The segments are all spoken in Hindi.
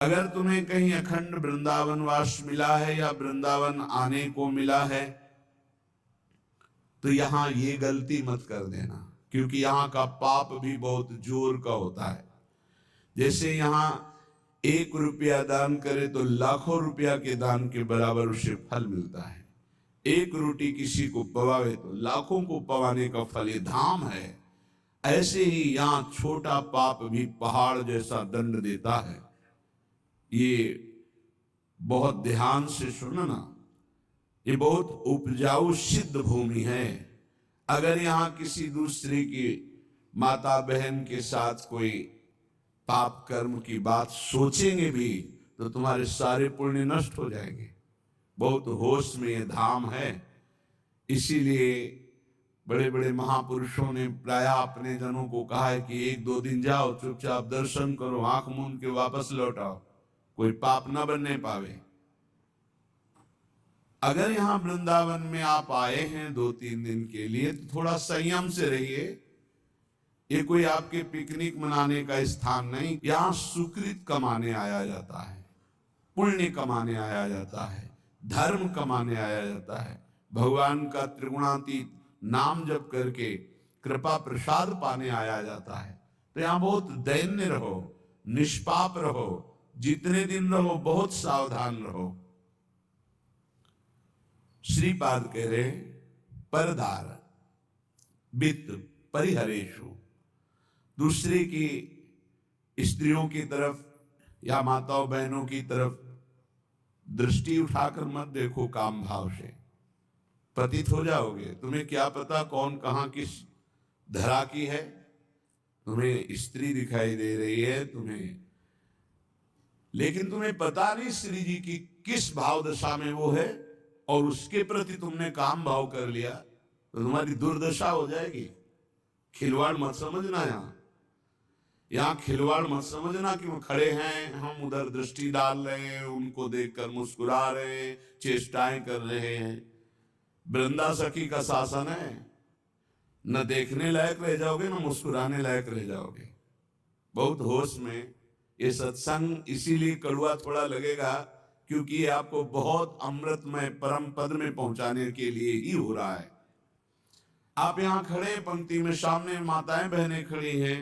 अगर तुम्हें कहीं अखंड वृंदावन वास मिला है या वृंदावन आने को मिला है तो यहां ये गलती मत कर देना, क्योंकि यहां का पाप भी बहुत जोर का होता है। जैसे यहां 1 रुपया दान करे तो लाखों रुपया के दान के बराबर उसे फल मिलता है। 1 रोटी किसी को पवावे तो लाखों को पवाने का फल, ये धाम है। ऐसे ही यहां छोटा पाप भी पहाड़ जैसा दंड देता है। ये बहुत ध्यान से सुनना, ये बहुत उपजाऊ सिद्ध भूमि है। अगर यहां किसी दूसरे की माता बहन के साथ कोई पाप कर्म की बात सोचेंगे भी तो तुम्हारे सारे पुण्य नष्ट हो जाएंगे। बहुत होश में ये धाम है। इसीलिए बड़े बड़े महापुरुषों ने प्राय अपने जनों को कहा है कि 1-2 दिन जाओ, चुपचाप दर्शन करो, आंख मूंद के वापस लौट आओ, कोई पाप न बनने पावे। अगर यहां वृंदावन में आप आए हैं 2-3 दिन के लिए तो थोड़ा संयम से रहिए। ये कोई आपके पिकनिक मनाने का स्थान नहीं। यहां सुकृत कमाने आया जाता है, पुण्य कमाने आया जाता है, धर्म कमाने आया जाता है, भगवान का त्रिगुणातीत नाम जप करके कृपा प्रसाद पाने आया जाता है। तो यहां बहुत दैन्य रहो, निष्पाप रहो, जितने दिन रहो बहुत सावधान रहो। श्रीपाद कह रहे परदार वित्त परिहरेशु, दूसरे की स्त्रियों की तरफ या माताओं बहनों की तरफ दृष्टि उठाकर मत देखो काम भाव से, पतित हो जाओगे। तुम्हें क्या पता कौन कहां किस धरा की है। तुम्हें स्त्री दिखाई दे रही है तुम्हें, लेकिन तुम्हें पता नहीं श्री जी की किस भाव दशा में वो है, और उसके प्रति तुमने काम भाव कर लिया तो तुम्हारी दुर्दशा हो जाएगी। खिलवाड़ मत समझना। यहां खिलवाड़ मत समझना कि वो खड़े हैं, हम उधर दृष्टि डाल रहे हैं, उनको देखकर मुस्कुरा रहे हैं, चेष्टाएं कर रहे हैं। वृंदा सखी का शासन है, न देखने लायक रह जाओगे न मुस्कुराने लायक रह जाओगे। बहुत होश में। ये सत्संग इसीलिए कड़वा थोड़ा लगेगा क्योंकि ये आपको बहुत अमृतमय परम पद में पहुंचाने के लिए ही हो रहा है। आप यहां खड़े पंक्ति में, सामने माताएं बहनें खड़ी हैं,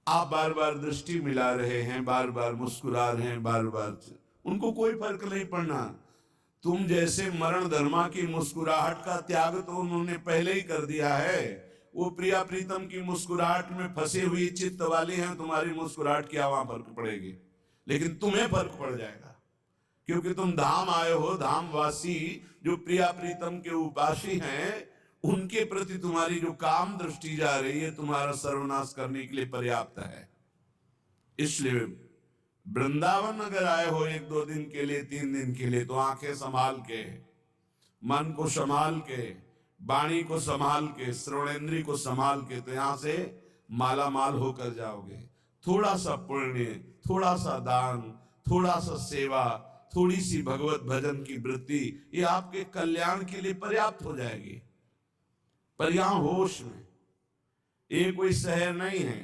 आप बार बार दृष्टि मिला रहे हैं, बार बार मुस्कुरा रहे हैं, बार बार, उनको कोई फर्क नहीं पड़ना। तुम जैसे मरण धर्मा की मुस्कुराहट का त्याग तो उन्होंने पहले ही कर दिया है। वो प्रिया प्रीतम की मुस्कुराहट में फंसी हुई चित्त वाली हैं, तुम्हारी मुस्कुराहट क्या वहां फर्क पड़ेगी, लेकिन तुम्हें फर्क पड़ जाएगा क्योंकि तुम धाम आए हो। धामवासी जो प्रिया प्रीतम के उपासी हैं, उनके प्रति तुम्हारी जो काम दृष्टि जा रही है तुम्हारा सर्वनाश करने के लिए पर्याप्त है। इसलिए वृंदावन अगर आए हो 1-2 दिन के लिए, 3 दिन के लिए, तो आंखें संभाल के, मन को संभाल के, वाणी को संभाल के, श्रवणेंद्री को संभाल के, तो यहां से माला माल होकर जाओगे। थोड़ा सा पुण्य, थोड़ा सा दान, थोड़ा सा सेवा, थोड़ी सी भगवत भजन की वृत्ति, ये आपके कल्याण के लिए पर्याप्त हो जाएगी। पर यहां होश में, ये कोई शहर नहीं है,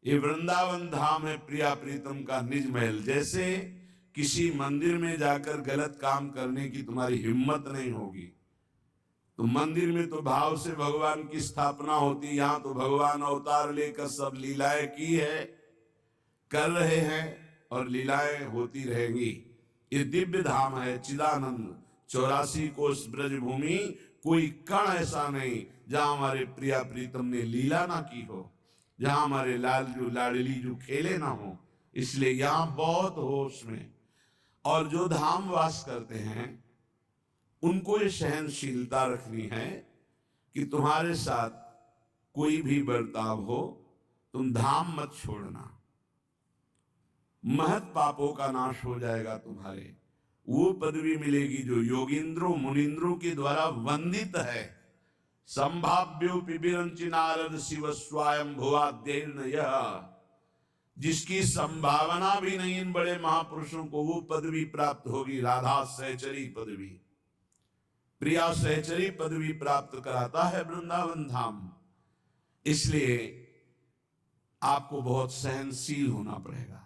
ये वृंदावन धाम है, प्रिया प्रीतम का निज महल। जैसे किसी मंदिर में जाकर गलत काम करने की तुम्हारी हिम्मत नहीं होगी। तो मंदिर में तो भाव से भगवान की स्थापना होती, यहां तो भगवान अवतार लेकर सब लीलाएं की है, कर रहे हैं और लीलाएं होती रहेंगी। ये दिव्य धाम है चिदानंद। 84 कोस ब्रज भूमि, कोई कण ऐसा नहीं जहां हमारे प्रिया प्रीतम ने लीला ना की हो, जहां हमारे लालजू लाडली जो खेले ना हो। इसलिए यहां बहुत होश में। और जो धाम वास करते हैं उनको ये सहनशीलता रखनी है कि तुम्हारे साथ कोई भी बर्ताव हो, तुम धाम मत छोड़ना। महत पापों का नाश हो जाएगा तुम्हारे। वो पदवी मिलेगी जो योगींद्रों मुनींद्रों के द्वारा वंदित है। संभाव्यो पिबिरंचि नारद शिव स्वयं भुवाद्यैर्न यः, जिसकी संभावना भी नहीं इन बड़े महापुरुषों को वो पदवी प्राप्त होगी। राधा सहचरी पदवी, प्रिया सहचरी पदवी प्राप्त कराता है वृंदावन धाम। इसलिए आपको बहुत सहनशील होना पड़ेगा।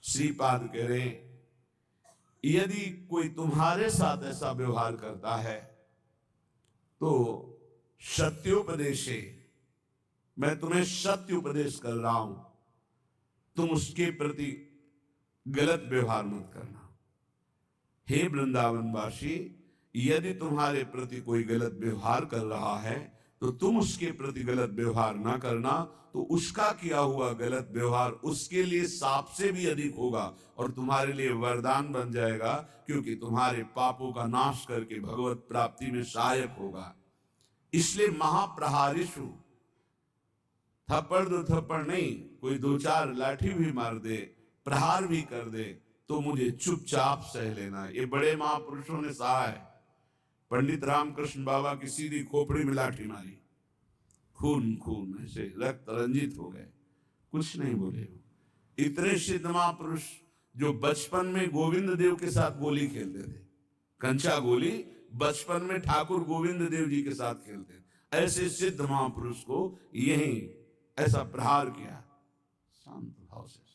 श्रीपाद कह रहे हैं, यदि कोई तुम्हारे साथ ऐसा व्यवहार करता है तो सत्योपदेशे, मैं तुम्हें सत्य उपदेश कर रहा हूं, तुम उसके प्रति गलत व्यवहार मत करना। हे वृंदावनवासी, यदि तुम्हारे प्रति कोई गलत व्यवहार कर रहा है तो तुम उसके प्रति गलत व्यवहार ना करना, तो उसका किया हुआ गलत व्यवहार उसके लिए साप से भी अधिक होगा और तुम्हारे लिए वरदान बन जाएगा, क्योंकि तुम्हारे पापों का नाश करके भगवत प्राप्ति में सहायक होगा। इसलिए महाप्रहारिषु, थप्पड़ दो थप्पड़ नहीं, कोई दो चार लाठी भी मार दे, प्रहार भी कर दे, तो मुझे चुपचाप सह लेना। ये बड़े महापुरुषों ने सहा है। पंडित रामकृष्ण बाबा की सीधी खोपड़ी में लाठी मारी, खून खून ऐसे रक्त रंजित हो गए, कुछ नहीं बोले। इतने सिद्ध महापुरुष जो बचपन में गोविंद देव के साथ गोली खेलते थे, कंचा गोली बचपन में ठाकुर गोविंद देव जी के साथ खेलते थे, ऐसे सिद्ध महापुरुष को यही ऐसा प्रहार किया शांत भाव से।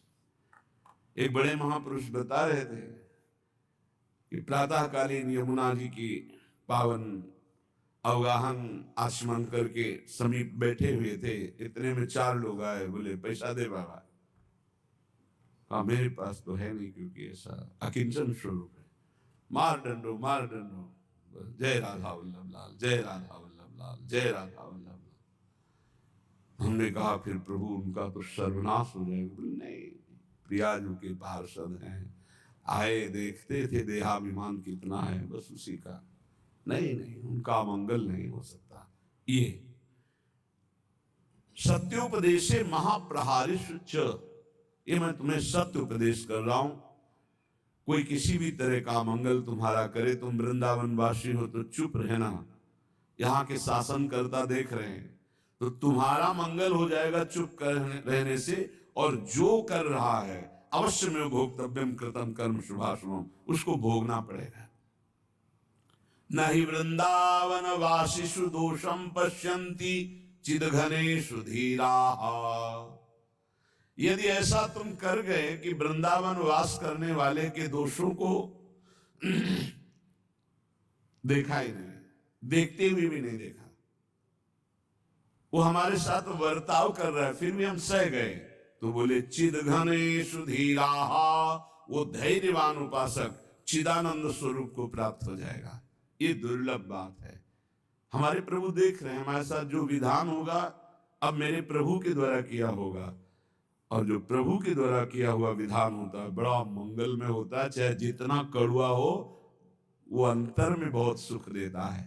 एक बड़े महापुरुष बता रहे थे कि प्रातःकालीन यमुना जी की पावन अवगाहन आचमन करके समीप बैठे हुए थे। इतने में 4 लोग आए, बोले पैसा दे बाबा। हाँ, मेरे पास तो है नहीं, क्योंकि ऐसा अकिंचन स्वरूप है। मार डंडो मार डंडो, जय राधा वल्लभ लाल, जय राधा वल्लभ लाल, जय राधा वल्लभ लाल। हमने कहा फिर प्रभु उनका तो सर्वनाश हो जाएगा। बोले नहीं, प्रियाजू के पार्षद हैं, आए देखते थे देहाभिमान कितना है, बस उसी का। नहीं नहीं, उनका मंगल नहीं हो सकता। ये सत्योपदेशे महाप्रहारिषु च, ये मैं तुम्हें सत्य उपदेश कर रहा हूं। कोई किसी भी तरह का मंगल तुम्हारा करे, तुम वृंदावन वासी हो तो चुप रहना। यहाँ के शासनकर्ता देख रहे हैं, तो तुम्हारा मंगल हो जाएगा चुप रहने से। और जो कर रहा है अवश्य में भोक्तव्यम कृतम कर्म शुभाशुभम, उसको भोगना पड़ेगा। नहीं वृंदावन वासिषु दोषम पश्यन्ति चिदघनेषु धीराः। यदि ऐसा तुम कर गए कि वृंदावन वास करने वाले के दोषों को देखा ही नहीं, देखते हुए भी नहीं देखा, वो हमारे साथ वर्ताव कर रहा है, फिर भी हम सह गए, तो बोले चिदघनेषु धीराः, वो धैर्यवान उपासक चिदानंद स्वरूप को प्राप्त हो जाएगा। ये दुर्लभ बात है। हमारे प्रभु देख रहे हैं, हमारे साथ जो विधान होगा अब मेरे प्रभु के द्वारा किया होगा, और जो प्रभु के द्वारा किया हुआ विधान होता है बड़ा मंगल में होता है। चाहे जितना कड़वा हो, वो अंतर में बहुत सुख देता है।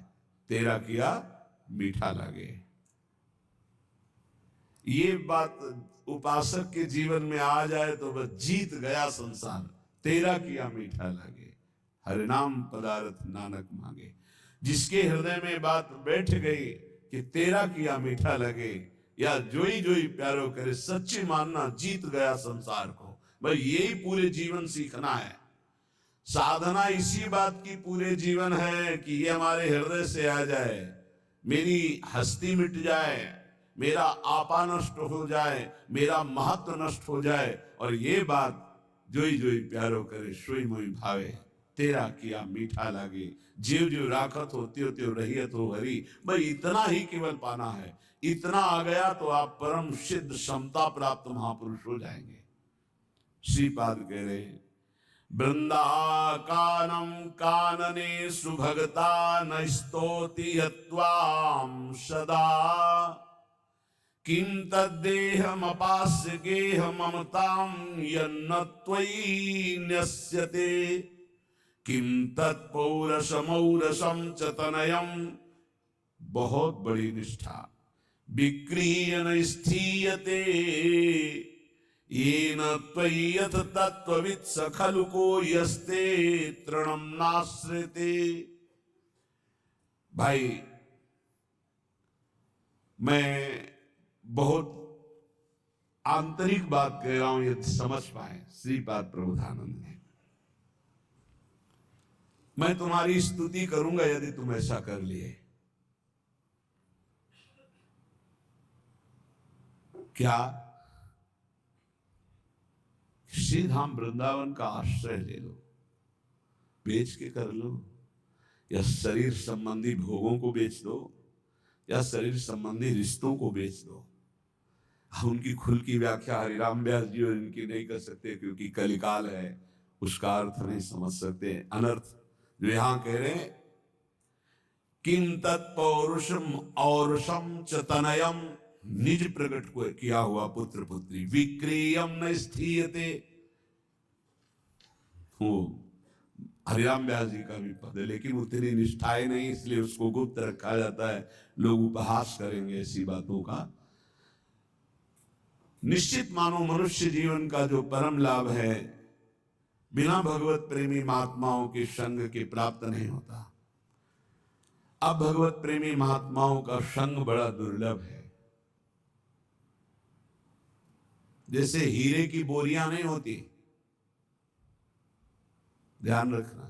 तेरा किया मीठा लगे, ये बात उपासक के जीवन में आ जाए तो बस जीत गया संसार। तेरा किया मीठा लगे, हरिनाम पदार्थ नानक मांगे। जिसके हृदय में बात बैठ गई कि तेरा किया मीठा लगे, या जोई जोई प्यारो करे, सच्ची मानना जीत गया संसार को। भाई यही पूरे जीवन सीखना है। साधना इसी बात की पूरे जीवन है कि ये हमारे हृदय से आ जाए, मेरी हस्ती मिट जाए, मेरा आपा नष्ट हो जाए, मेरा महत्व नष्ट हो जाए, और ये बात जोई जोई प्यारो करे सोई मोई भावे, तेरा किया मीठा लगे। जीव जीव राखत हो त्यो त्यो रहियत हो हरि। भाई इतना ही केवल पाना है। इतना आ गया तो आप परम सिद्ध समता प्राप्त महापुरुष हो जाएंगे। श्रीपाद कह रहे, वृंदा कानम कानने सुभगता न स्तोति यत्वाम सदा, किं तद्देहम अपास्य गेह ममताम यन्न त्वयि न्यस्यते, किं तत्पौरसमौरसम च तनयम। बहुत बड़ी निष्ठा। विक्रियन स्थीयते येन त्वय्यथ तत्त्ववित् स खलु को यस्ते तृणम नाश्रिते। भाई मैं बहुत आंतरिक बात कह रहा हूं, यदि समझ पाए श्रीपाद प्रबोधानंद ने। मैं तुम्हारी स्तुति करूंगा यदि तुम ऐसा कर लिए। क्या श्री धाम वृंदावन का आश्रय ले लो, बेच के कर लो, या शरीर संबंधी भोगों को बेच दो, या शरीर संबंधी रिश्तों को बेच दो। हम उनकी खुल की व्याख्या हरिराम व्यास जी और इनकी नहीं कर सकते, क्योंकि कलिकाल है, उसका अर्थ नहीं समझ सकते। अनर्थ जो यहां कह रहे हैं, किम तत्पौरुषम औरुषम च तनयम, निज प्रकट को किया हुआ पुत्र पुत्री, विक्रियम न स्थीयते। वो हरिराम व्यास जी का भी पद है, लेकिन उतनी निष्ठाएं नहीं, इसलिए उसको गुप्त रखा जाता है। लोग उपहास करेंगे ऐसी बातों का। निश्चित मानो मनुष्य जीवन का जो परम लाभ है, बिना भगवत प्रेमी महात्माओं के संग के प्राप्त नहीं होता। अब भगवत प्रेमी महात्माओं का संग बड़ा दुर्लभ है। जैसे हीरे की बोरियां नहीं होती, ध्यान रखना,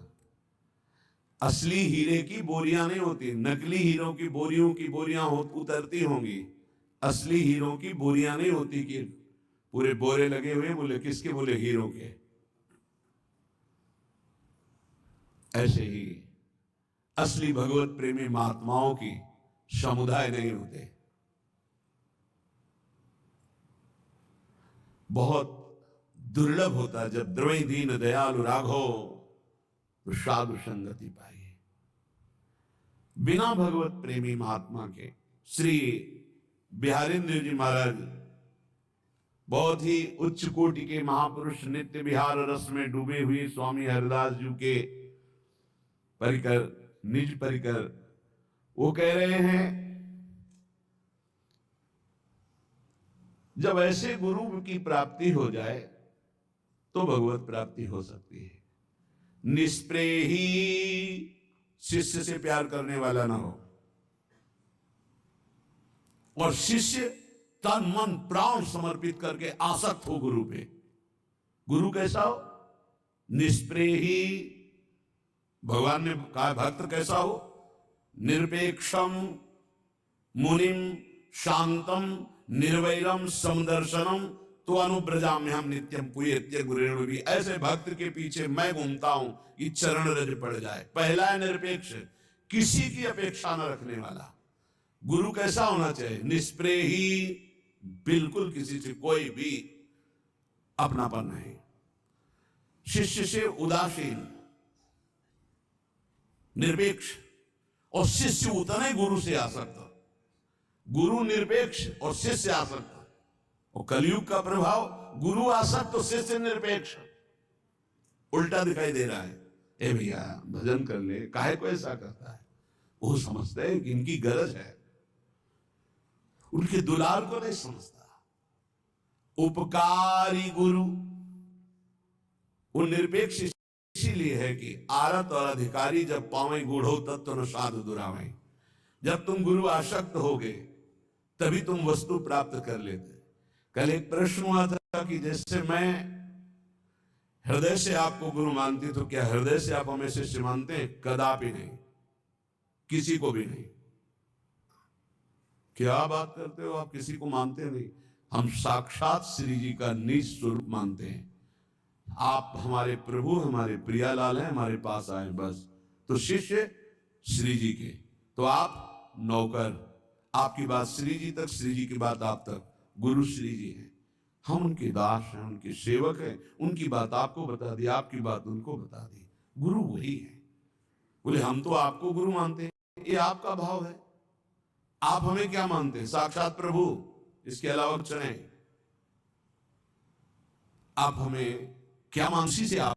असली हीरे की बोरियां नहीं होती, नकली हीरों की बोरियों की बोरियां उतरती होंगी, असली हीरों की बोरियां नहीं होती कि पूरे बोरे लगे हुए, बोले किसके, बोले हीरो के। ऐसे ही असली भगवत प्रेमी महात्माओं की समुदाय नहीं होते। बहुत दुर्लभ होता है जब द्रवई दीन दयालु राघो तो साधु संगति पाइए। बिना भगवत प्रेमी महात्मा के श्री बिहारेंद्र जी महाराज बहुत ही उच्च कोटि के महापुरुष, नित्य विहार रस में डूबे हुए स्वामी हरिदास जी के परिकर, निज परिकर, वो कह रहे हैं जब ऐसे गुरु की प्राप्ति हो जाए तो भगवत प्राप्ति हो सकती है। निष्प्रेही शिष्य से प्यार करने वाला ना हो, और शिष्य तन मन प्राण समर्पित करके आसक्त हो गुरु पे। गुरु कैसा हो? निष्प्रेही। भगवान ने कहा भक्त कैसा हो? निरपेक्षम मुनिम शांतम निर्वैरम समदर्शनम तो अनुब्रजाम्य हम नित्यम पुयत्य गुरेणु भी। ऐसे भक्त के पीछे मैं घूमता हूं कि चरण रज पड़ जाए। पहला है निरपेक्ष, किसी की अपेक्षा न रखने वाला। गुरु कैसा होना चाहिए? निष्प्रेही, बिल्कुल किसी से कोई भी अपनापन नहीं, शिष्य से उदासीन, निरपेक्ष, और शिष्य उतने गुरु से आसक्त। गुरु निरपेक्ष और शिष्य आसक्त। और कलयुग का प्रभाव, गुरु आसक्त तो शिष्य निरपेक्ष, उल्टा दिखाई दे रहा है। ए भैया भजन कर ले, काहे को ऐसा करता है? वो समझते हैं कि इनकी गरज है, उनके दुलार को नहीं समझता। उपकारी गुरु वो निरपेक्ष इसीलिए है कि आरत और अधिकारी जब पावे गूढ़ो तत्व न साधु दुरावे। जब तुम गुरु आसक्त होगे तभी तुम वस्तु प्राप्त कर लेते। कल एक प्रश्न हुआ था कि जैसे मैं हृदय से आपको गुरु मानती, तो क्या हृदय से आप हमें शिष्य मानते हैं? कदापि नहीं, किसी को भी नहीं। क्या बात करते हो आप? किसी को मानते नहीं। हम साक्षात श्री जी का निज स्वरूप मानते हैं। आप हमारे प्रभु, हमारे प्रियालाल हैं, हमारे पास आए बस। तो शिष्य श्री जी के, तो आप नौकर। आपकी बात श्री जी तक, श्री जी की बात आप तक। गुरु श्री जी हैं, हम उनके दास हैं, उनके सेवक हैं। उनकी बात आपको बता दी, आपकी बात उनको बता दी। गुरु वही है। बोले हम तो आपको गुरु मानते हैं, ये आपका भाव है। आप हमें क्या मानते हैं? साक्षात प्रभु, इसके अलावा कुछ नहीं। आप हमें क्या मानसी से आप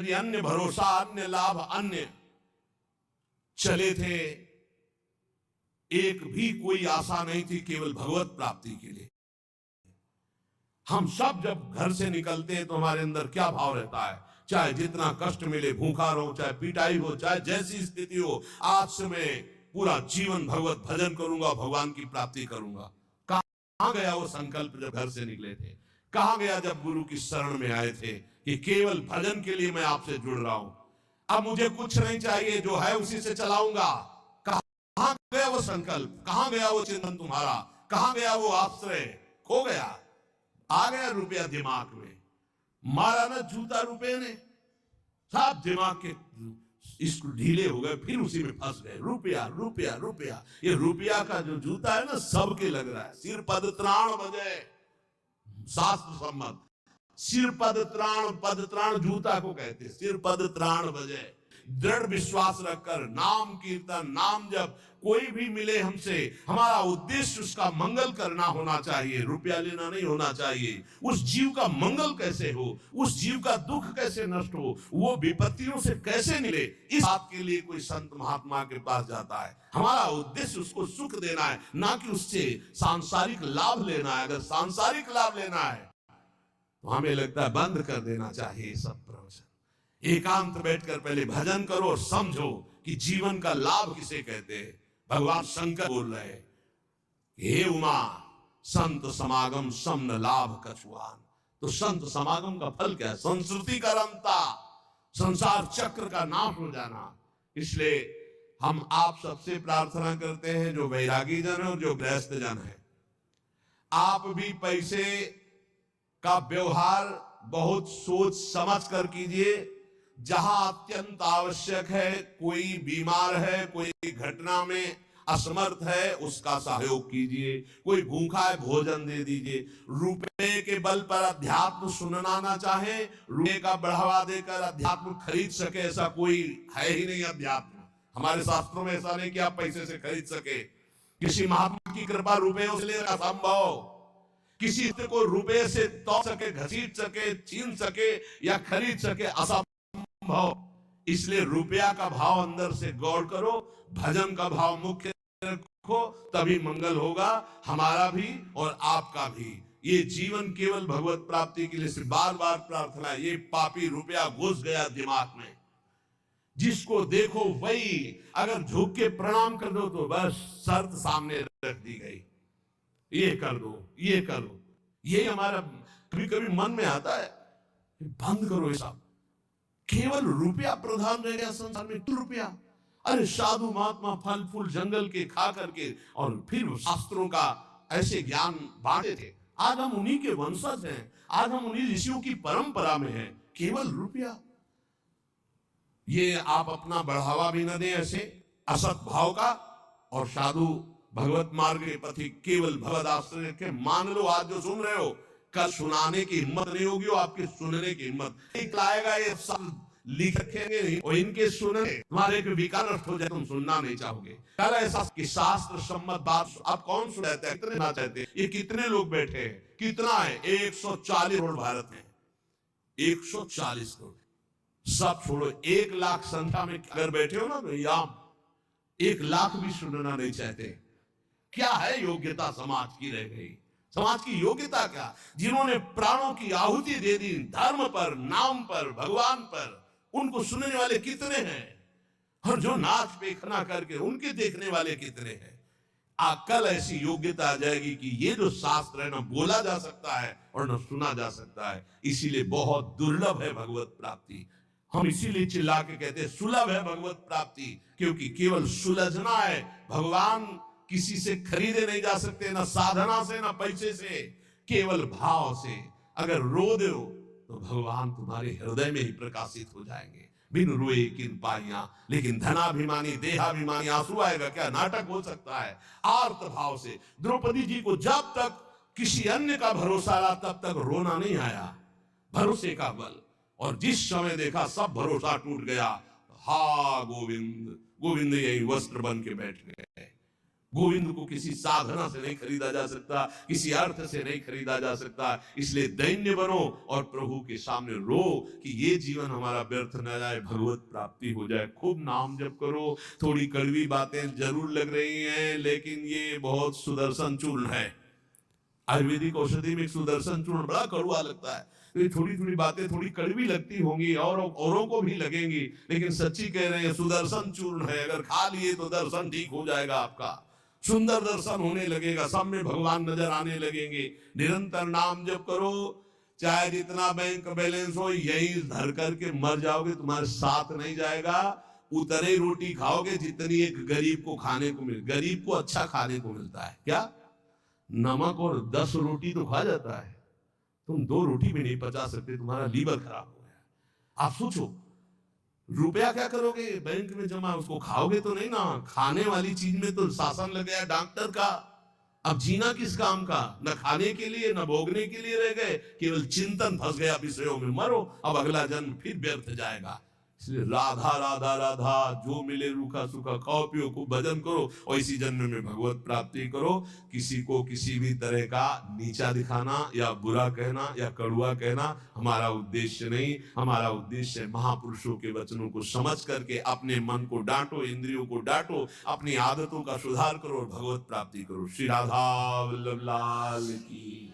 यदि अन्य भरोसा, अन्य लाभ, अन्य चले थे, एक भी कोई आशा नहीं थी केवल भगवत प्राप्ति के लिए। हम सब जब घर से निकलते हैं तो हमारे अंदर क्या भाव रहता है? चाहे जितना कष्ट मिले, भूखा रहो, चाहे पिटाई हो, चाहे जैसी स्थिति हो, आज से मैं पूरा जीवन भगवत भजन करूंगा, भगवान की प्राप्ति करूंगा। कहां गया वो संकल्प जब घर से निकले थे? कहां गया जब गुरु की शरण में आए थे कि केवल भजन के लिए मैं आपसे जुड़ रहा हूं, अब मुझे कुछ नहीं चाहिए, जो है उसी से चलाऊंगा? कहां गया वो संकल्प? कहां गया वो चिंतन तुम्हारा? कहां गया वो आश्रय? खो गया। आ गया रुपया दिमाग में, मारा ना जूता रुपये ने, सब दिमाग के इसको ढीले हो गए, फिर उसी में फंस गए। रुपया रुपया रुपया, ये रुपया का जो जूता है ना, सबके लग रहा है। सिर पद त्राण बजे, शास्त्र सम्मत सिर पद त्राण जूता को कहते, सिर पद त्राण बजे। दृढ़ विश्वास रखकर नाम कीर्तन, नाम जब कोई भी मिले हमसे, हमारा उद्देश्य उसका मंगल करना होना चाहिए, रुपया लेना नहीं होना चाहिए। उस जीव का मंगल कैसे हो, उस जीव का दुख कैसे नष्ट हो, वो विपत्तियों से कैसे मिले, इस बात के लिए कोई संत महात्मा के पास जाता है। हमारा उद्देश्य उसको सुख देना है, ना कि उससे सांसारिक लाभ लेना है। अगर सांसारिक लाभ लेना है तो हमें लगता है बंद कर देना चाहिए सब प्रवचन। एकांत बैठकर पहले भजन करो और समझो कि जीवन का लाभ किसे कहते हैं। भगवान शंकर बोल रहे, हे उमा संत समागम समन लाभ कछुआन। तो संत समागम का फल क्या है? संस्कृति का रमता, संसार चक्र का नाश हो जाना। इसलिए हम आप सबसे प्रार्थना करते हैं, जो वैरागी जन है और जो गृहस्थ जन है, आप भी पैसे का व्यवहार बहुत सोच समझ कर कीजिए। जहां अत्यंत आवश्यक है, कोई बीमार है, कोई घटना में असमर्थ है, उसका सहयोग कीजिए। कोई भूखा है, भोजन दे दीजिए। रुपए के बल पर अध्यात्म सुनना ना चाहे, रुपए का बढ़ावा देकर अध्यात्म खरीद सके, ऐसा कोई है ही नहीं। अध्यात्म हमारे शास्त्रों में ऐसा नहीं कि आप पैसे से खरीद सके। किसी महात्मा की कृपा रुपए से असंभव। किसी को रुपए से तोड़ सके, घसीट सके, छीन सके या खरीद सके, असंभव। इसलिए रुपया का भाव अंदर से गौर करो, भजन का भाव मुख्य रखो, तभी मंगल होगा, हमारा भी और आपका भी। ये जीवन केवल भगवत प्राप्ति के लिए सिर्फ बार बार प्रार्थना। ये पापी रुपया घुस गया दिमाग में, जिसको देखो वही अगर झुक के प्रणाम कर दो तो बस शर्त सामने रख दी गई, ये कर दो, ये कर दो। ये हमारा कभी कभी मन में आता है, बंद करो ये सब। केवल रुपया प्रधान रह गया संसार में, रुपया। अरे साधु महात्मा फल फूल जंगल के खा करके और फिर शास्त्रों का ऐसे ज्ञान बांटे थे। आज हम उन्हीं के वंशज हैं, आज हम उन्हीं ऋषियों की परंपरा में हैं। केवल रुपया, ये आप अपना बढ़ावा भी न दें ऐसे असत भाव का। और साधु भगवत मार्ग के पथी केवल भगवत आश्रय रखे। मान लो आज जो सुन रहे हो, कल सुनाने की हिम्मत नहीं होगी और आपके सुनने की हिम्मत एक लाएगा। ये सब लिख रखेंगे नहीं और इनके सुनने तुम्हारे विकार नष्ट हो जाए, तुम सुनना नहीं चाहोगे। कल ऐसा कि शास्त्र सम्मत बात अब कौन सुनता है, कितने ना चाहते। ये कितने लोग बैठे हैं, कितना है? 140 करोड़ भारत में, 140 करोड़। सब छोड़ो, 1 लाख संख्या में अगर बैठे हो ना, तो यहाँ 1 लाख भी सुनना नहीं चाहते। क्या है योग्यता समाज की रह गई? समाज की योग्यता क्या? जिन्होंने प्राणों की आहुति दे दी धर्म पर, नाम पर, भगवान पर, उनको सुनने वाले कितने हैं? और जो नाच पेखना करके उनके देखने वाले कितने हैं? कल ऐसी योग्यता आ जाएगी कि ये जो शास्त्र है ना बोला जा सकता है और न सुना जा सकता है। इसीलिए बहुत दुर्लभ है भगवत प्राप्ति। हम इसीलिए चिल्ला के कहते हैं सुलभ है भगवत प्राप्ति, क्योंकि केवल सुलझना है। भगवान किसी से खरीदे नहीं जा सकते, ना साधना से, ना पैसे से, केवल भाव से। अगर रो दो तो भगवान तुम्हारे हृदय में ही प्रकाशित हो जाएंगे। बिन रोए किन पाइया, लेकिन धनाभिमानी देहाभिमानी आंसू आएगा क्या? नाटक हो सकता है। आर्त भाव से द्रौपदी जी को जब तक किसी अन्य का भरोसा रहा तब तक रोना नहीं आया, भरोसे का बल। और जिस समय देखा सब भरोसा टूट गया, हा गोविंद गोविंद यही वस्त्र बन के बैठ गए। गोविंद को किसी साधना से नहीं खरीदा जा सकता, किसी अर्थ से नहीं खरीदा जा सकता। इसलिए दैन्य बनो और प्रभु के सामने रो कि ये जीवन हमारा व्यर्थ न जाए, भगवत प्राप्ति हो जाए। खूब नाम जप करो। थोड़ी कड़वी बातें जरूर लग रही हैं, लेकिन ये बहुत सुदर्शन चूर्ण है। आयुर्वेदिक औषधि में सुदर्शन चूर्ण बड़ा कड़वा लगता है, तो ये थोड़ी थोड़ी बातें थोड़ी कड़वी लगती होंगी और औरों को भी लगेंगी, लेकिन सच्ची कह रहे हैं सुदर्शन चूर्ण है। अगर खा लिए तो दर्शन ठीक हो जाएगा, आपका सुंदर दर्शन होने लगेगा, सब में भगवान नजर आने लगेंगे। निरंतर नाम जप करो, चाहे जितना बैंक बैलेंस हो यही धर करके मर जाओगे, तुम्हारे साथ नहीं जाएगा। उतने रोटी खाओगे जितनी एक गरीब को खाने को मिले। गरीब को अच्छा खाने को मिलता है क्या? नमक और 10 रोटी तो खा जाता है, तुम 2 रोटी भी नहीं पचा सकते, तुम्हारा लीवर खराब हो गया। आप सोचो, रुपया क्या करोगे? बैंक में जमा, उसको खाओगे तो नहीं ना। खाने वाली चीज में तो शासन लग गया डॉक्टर का। अब जीना किस काम का? न खाने के लिए न भोगने के लिए रह गए, केवल चिंतन फंस गया विषयों में। मरो, अब अगला जन्म फिर व्यर्थ जाएगा। इसलिए राधा राधा राधा, जो मिले रूखा सूखा खाओ पियो, खूब भजन करो और इसी जन्म में भगवत प्राप्ति करो। किसी को किसी भी तरह का नीचा दिखाना या बुरा कहना या कड़ुआ कहना हमारा उद्देश्य नहीं। हमारा उद्देश्य महापुरुषों के वचनों को समझ करके अपने मन को डांटो, इंद्रियों को डांटो, अपनी आदतों का सुधार करो और भगवत प्राप्ति करो। श्री राधा वल्लभ लाल की।